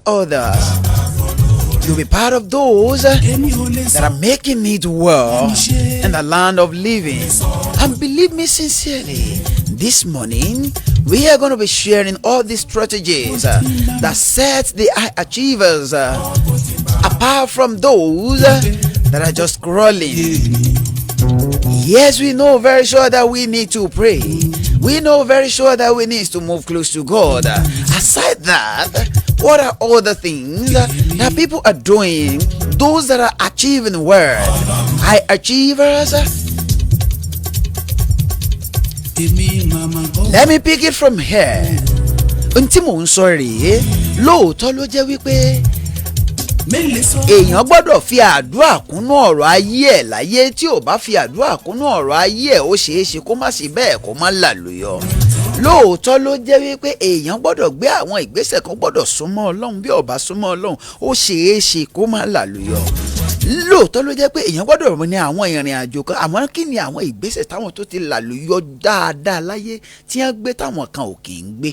others. You'll be part of those that are making it well in the land of living. And believe me sincerely, this morning we are going to be sharing all these strategies that set the high achievers apart from those that are just crawling. Yes, we know very sure that we need to pray. We know very sure that we need to move close to God. Aside that, what are all the things that people are doing? Those that are achieving well, high achievers. Let me pick it from here. Ntimo nsori, lóòótọ́ ló jẹ́ wípé èèyàn gbọ́dọ̀ fi àdúrà kúnnú ọ̀rọ̀ ayé ẹ̀ láyé. Tí ò bá fi àdúrà kúnnú ọ̀rọ̀ ayé ẹ̀, ó ṣeé ṣe kó má sí bẹ́ẹ̀ kó má lálùyọ. Lóòótọ́ ló jẹ́ wípé èèyàn gbọ́dọ̀ gbé àwọn ìgbésẹ̀ kan, gbọ́dọ̀ súnmọ́ Ọlọ́run. Bí ò bá súnmọ́ Ọlọ́run, ó ṣeé ṣe kó má lálùyọ. Lóòótọ́ ló jẹ́ pé èèyàn gbọ́dọ̀ ní àwọn ìrìn àjò kan. Àmọ́ kí ni àwọn ìgbésẹ̀ táwọn tó ti lálùyọ dáadáa láyé tí wọ́n gbé táwọn kan ò kì í gbé?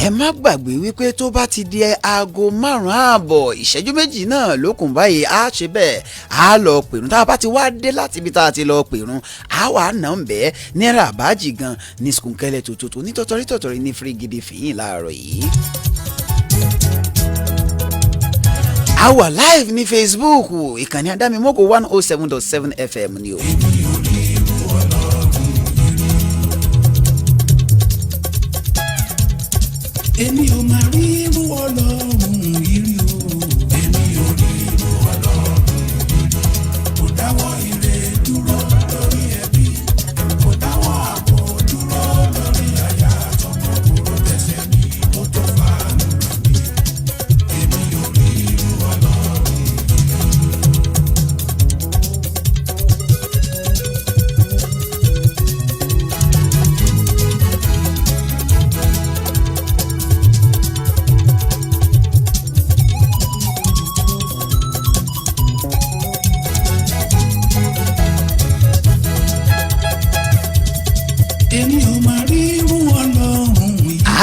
Ẹ má gbàgbé wípé tó bá ti di aago 5:30 ìṣẹ́jú méjì náà lókùn báyìí á ṣe bẹ́ẹ̀ á lọ pèrún. Tá a bá ti wá dé láti ibi tá a ti lọ pèrún, á wà nà ń bẹ́ẹ̀ ní ràbájì gan ní skunkẹ́lẹ́ tòótọ́ ní tọ̀tọ̀rí ní Firigidi fìyìn láàárọ̀ yìí. A wà live ní Facebook ìkànnì Adámimọ́kò 107.7 FM ni o. Èmi ò máa rí irú Ọlọ́run ìrí o. Èmi ò rí irú Ọlọ́run ìrí. Kò dáwọ́ ire dúró lórí ẹbí. Kò dáwọ́ ààbò dúró lórí aya àtọmọ. Kúrò tẹ̀sẹ̀ mi ó tó fàánù ràn mí. Èmi ò rí irú Ọlọ́run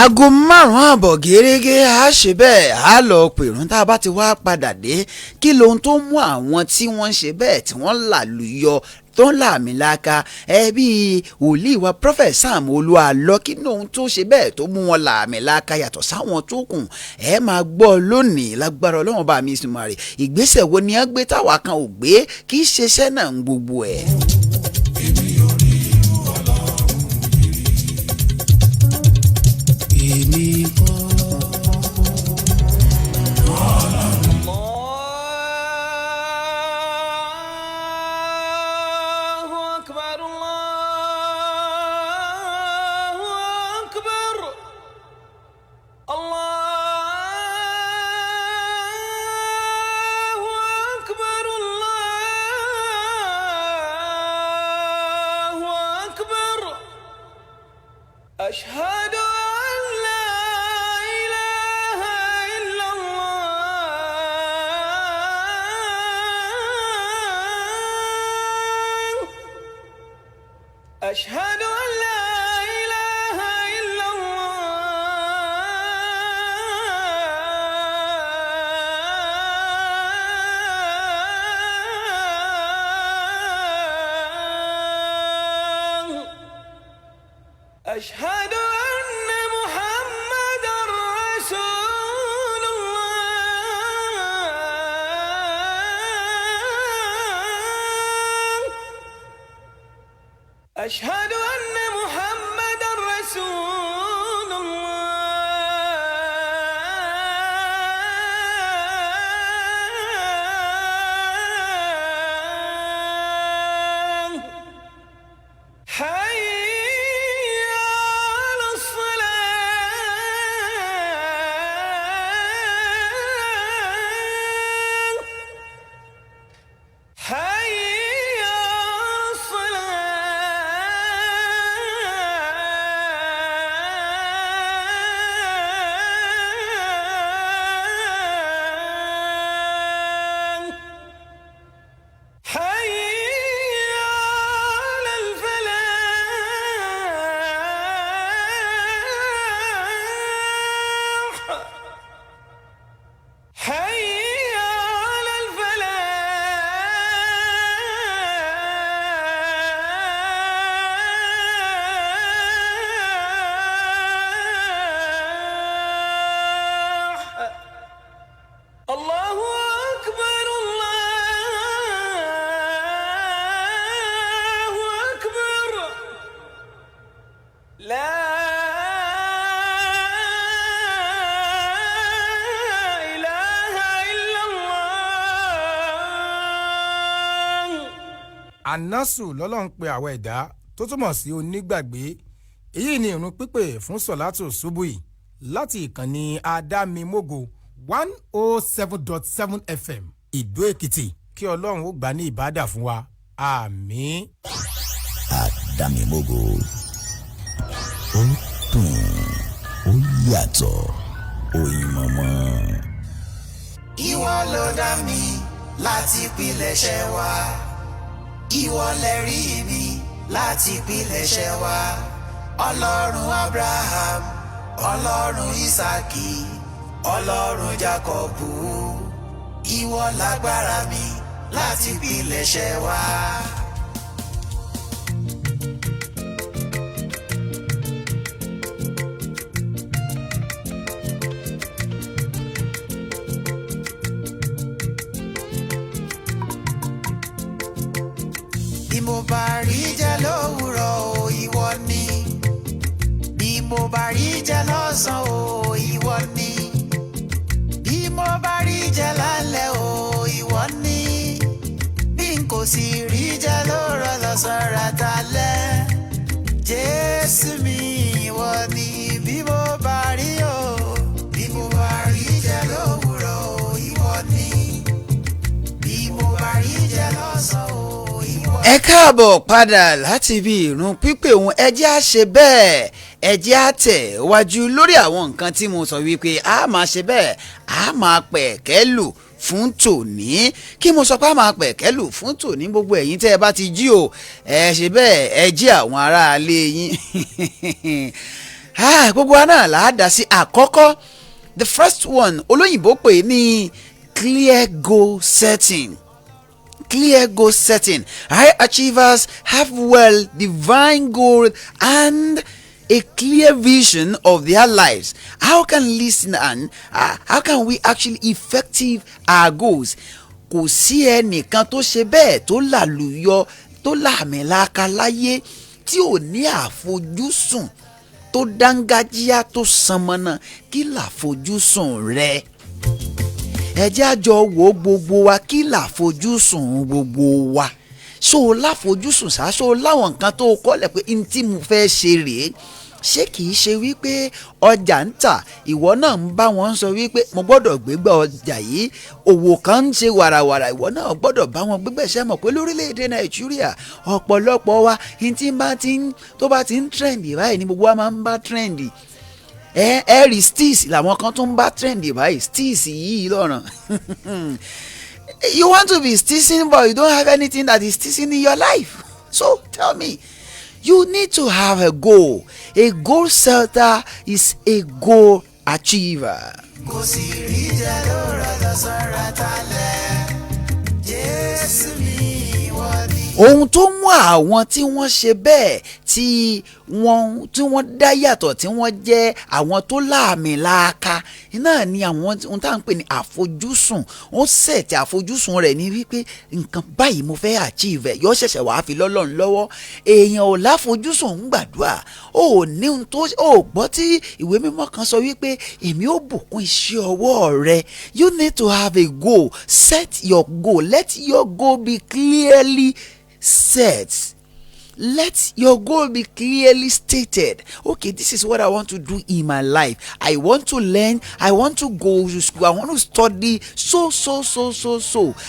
aago 5:30 gẹ́gẹ́ á ṣe bẹ́ẹ̀ á lọ pèrún. Tá a bá ti wá padà dé, kí lohun tó mú àwọn tí wọ́n ń ṣe bẹ́ẹ̀ tí wọ́n làlùyọ tó ń làmìlaka bí wòlíì wa Prophet Sam Olúalọ, kí ni ohun tó ṣe bẹ́ẹ̀ tó mú wọn làmìlaka yàtọ̀ sáwọn tó kù? Ẹ máa gbọ́ lónìí lágbára Ọlọ́run bá mi sùn màrè. Ìgbésẹ̀ wo ni a gbé táwa kan ò gbé? Kì í ṣe iṣẹ́ náà ń gbogbo ẹ̀. èmi kọ́. Allahu Akbar, Allah. أشهد أن لا إله إلا الله أشهد أن لا إله إلا الله أشهد أن محمدا رسول الله أشهد أن محمدا رسول الله حي على الصلاة حي على الصلاة حي على الفلاح حي على الفلاح الله أكبر الله أكبر لا إله إلا الله. Anasu lọ́lọ́run pe àwọn ẹ̀dá tó túmọ̀ sí onígbàgbé èyí ni ìrun pípè fún sọ̀látò ṣubúì láti ìkànnì Adámimógo 107.7 FM Ìdó Èkìtì kí Ọlọ́run ó gbà ní ìbádà fún wa àmín. Adámimógo ó dùn ó yàtọ̀ oyin mọ̀mọ́. Ìwọ ló dá mi láti pilẹ̀ṣẹ̀ wa. Ìwọ lẹ̀rí mi láti pilẹ̀ṣẹ̀ wa. Ọlọ́run Abraham, Ọlọ́run Isaki, Ọlọ́run Jacobu. Ìwọ lágbára mi láti pilẹ̀ṣẹ̀ wa. Bí mo bá rí jẹ lówùrọ̀ o ìwọ ni. Bí mo bá rí jẹ lọ́sàn o ìwọ ni. Bí mo bá rí jẹ lálẹ́ o ìwọ ni. Bí n kò sì rí jẹ lóòrọ̀ lọ́sàn ratalẹ́. Jésù mi ìwọ ni. Bí mo bá rí o. Bí mo bá rí jẹ lówùrọ̀ o ìwọ ni. Bí mo bá rí jẹ lọ́sàn o. Ẹ káàbọ̀ padà láti ibi ìrun pípè òun ẹ jẹ́ á ṣe bẹ́ẹ̀ ẹ jẹ́ á tẹ̀ wájú lórí àwọn nǹkan tí mo sọ wípé a máa ṣe bẹ́ẹ̀ a máa pẹ̀kẹ́ lù fún tòní kí mo sọ pé a máa pẹ̀kẹ́ lù fún tòní gbogbo ẹ̀yin tẹ́ ẹ bá ti jí o ẹ ṣe bẹ́ẹ̀ ẹ jí àwọn aráalé yín gbogbo wa náà là á dá sí àkọ́kọ́ the first one olóyìnbó pè ní clear goal setting. Clear goal setting. High achievers have well-defined goals and a clear vision of their lives. How can how can we actually effective our goals? Kò sí ẹnìkan tó ṣe bẹ́ẹ̀ tó làlùyọ tó làmìlaka láyé tí ò ní àfojúsùn tó dángájíá tó sanmọ́nà kí làfojúsùn rẹ? Ẹ jẹ́ á jọ wò gbogbo wa kí làfojúsùn gbogbo wa ṣó o láfojúsùn ṣá ṣó o láwọn nǹkan tó o kọ́lẹ̀ pé n tí mo fẹ́ ṣe rèé ṣé kìí ṣe wípé ọjà ń tà ìwọ náà ń bá wọn sọ wípé mo gbọ́dọ̀ gbégbá ọjà yìí, òwò kan ń ṣe wàràwàrà ìwọ náà gbọ́dọ̀ bá wọn gbégbá ẹ̀ṣẹ̀ mọ̀ pé lórílẹ̀‐èdè Nàìjíríà ọ̀pọ̀lọpọ̀ wa tó bá ti ń trendy báyìí ni gbogbo wa máa ń bá trendy. Rí steez làwọn kan tó ń bá trendy báyìí, steez yìí lọ́ràn. You want to be steezing but you don't have anything that is steezing in your life. So tell me, you need to have a goal. A goal setter is a goal achiever. kò sì rí jẹ lóra lọ́sọ̀rọ̀ talẹ̀ Jésù mi ìwọ ni. Ohun tó mú àwọn tí wọ́n ṣe bẹ́ẹ̀ tí wọ́n dá yàtọ̀ tí wọ́n jẹ́ àwọn tó láàmìlaaka náà ni àwọn ohun tá à ń pè ní àfojúsùn. Ó sẹ̀tì àfojúsùn rẹ̀ ní wípé nǹkan báyìí mo fẹ́ achieve yóò ṣẹ̀ṣẹ̀ wàá fi lọ́lọ́run lọ́wọ́. Èèyàn ò láfojúsùn ń gbàdúrà ó ní ohun tó gbọ́ tí ìwé mímọ́ kan sọ wípé èmi ó bùkún iṣẹ́ ọwọ́ rẹ. You need to have a goal. Set your goal. Let your goal be clearly set. Let your goal be clearly stated. Okay, this is what I want to do in my life. I want to learn. I want to go to school. I want to study so.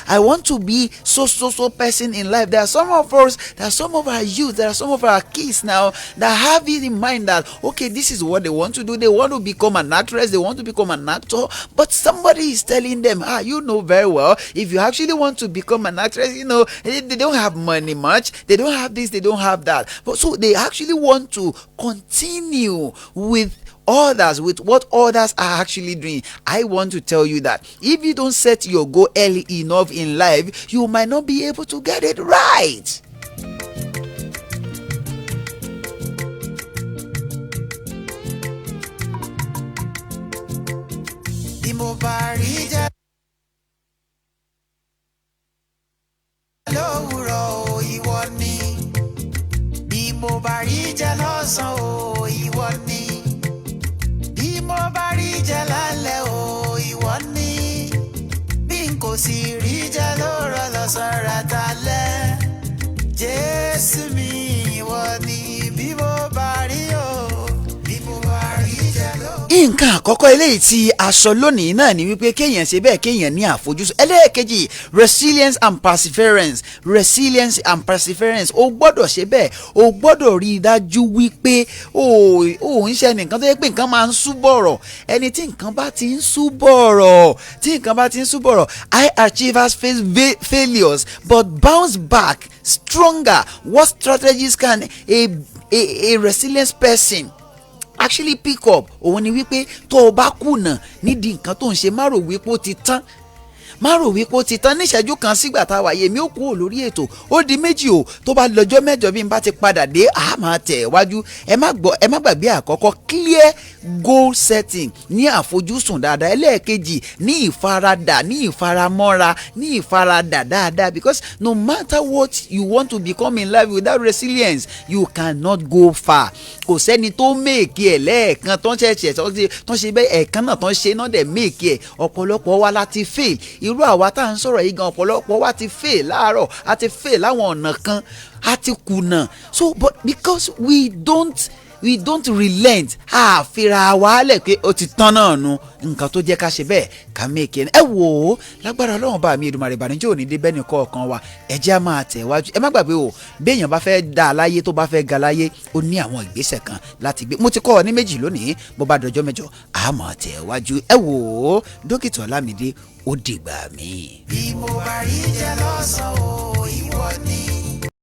I want to be so person in life. There are some of us, there are some of our youth, there are some of our kids now that have it in mind that, okay, this is what they want to do. They want to become an actress. They want to become an actor. But somebody is telling them, you know very well, if you actually want to become an actress, you know, they don't have money much. They don't have this. They don't have that. But so they actually want to continue with others, with what others are actually doing. I want to tell you that if you don't set your goal early enough in life, you might not be able to get it right. bí mo bá rí jẹ lówùrọ̀ o ìwọ ni. Bí mo bá rí jẹ lọ́sàn o ìwọ ni. Bí mo bá rí jẹ lálẹ́ o ìwọ ni. Bí n kò sì rí jẹ lóra lọ́sàn ratalẹ̀ Jésù mi ìwọ ni. Bí mo bá rí o, bí mo bá rí jẹ lóra. Nǹkan àkọ́kọ́ eléyìí tí a sọ lónìí náà ni wípé kéèyàn ṣe bẹ́ẹ̀ kéèyàn ní àfojúsùn. Ẹlẹ́ẹ̀kejì, resilience and perseverance. Resilience and perseverance. O gbọ́dọ̀ ṣe bẹ́ẹ̀, o gbọ́dọ̀ rí i dájú wípé o ń ṣe nǹkan tó yẹ pé nǹkan máa ń súbọ̀rọ̀. Ẹni tí nǹkan bá ti ń súbọ̀rọ̀, high achievers face failures but bounce back stronger. What strategies can a resilient person actually pick up? Òun ni wípé tó o bá kùnà nídìí nǹkan tó ń ṣe, má rò wípé ó ti tán. Ní ìṣẹ́jú kan sígbà tá a wà yèmí ó kúrò lórí ètò ó di méjì o. Tó bá lọ́jọ́ mẹ́jọ bí n bá ti padà dé a máa tẹ̀ wájú. Ẹ má gbàgbé àkọ́kọ́, clear goal setting, ní àfojúsùn dáadáa. Ẹlẹ́ẹ̀kejì, ní ìfaradà, ní ìfaramọ́ra, ní ìfaradà dáadáa, because no matter what you want to become in life, without resilience you cannot go far. Kò sẹ́ni tó méèkì ẹ̀ lẹ́ẹ̀kan tó ń ṣẹ̀ṣẹ̀ tó ń ṣe bẹ́ẹ̀ ẹ̀ẹ̀kan náà tó ń ṣe náà dẹ̀ méèkì ẹ̀. Ọ̀pọ̀lọpọ̀ wa láti fail. Irú àwa tá à ń sọ̀rọ̀ yìí gan, ọ̀pọ̀lọpọ̀ wa ti fail láàárọ̀, a ti fail láwọn ọ̀nà kan, a ti kùnà. So but because we don't relent, àfira wàhálẹ̀ pé ó ti tán náà nu. Nǹkan tó jẹ́ ká ṣe bẹ́ẹ̀ ká méèkì ẹ̀. Ẹ wò ó, lágbára Ọlọ́run bá mi Èdùmàrè, ìbànújẹ́ ò ní dé bẹ́ẹ̀ nìkan ọ̀kan wa. Ẹ jẹ́ á máa tẹ̀ wájú. Ẹ má gbàgbé o, béèyàn bá fẹ́ dá a láyé, tó bá fẹ́ ga láyé, ó ní àwọn ìgbésẹ̀ kan láti gbé. Mo ti kọ́ ọ ní méjì lónìí, bó bá dọjọ́ mẹ́jọ á máa tẹ̀ wájú. Ẹ wò ó, Dókítà Ọlámídé, ó dìgbà míì. Bí mo bá rí jẹ lọ́sàn o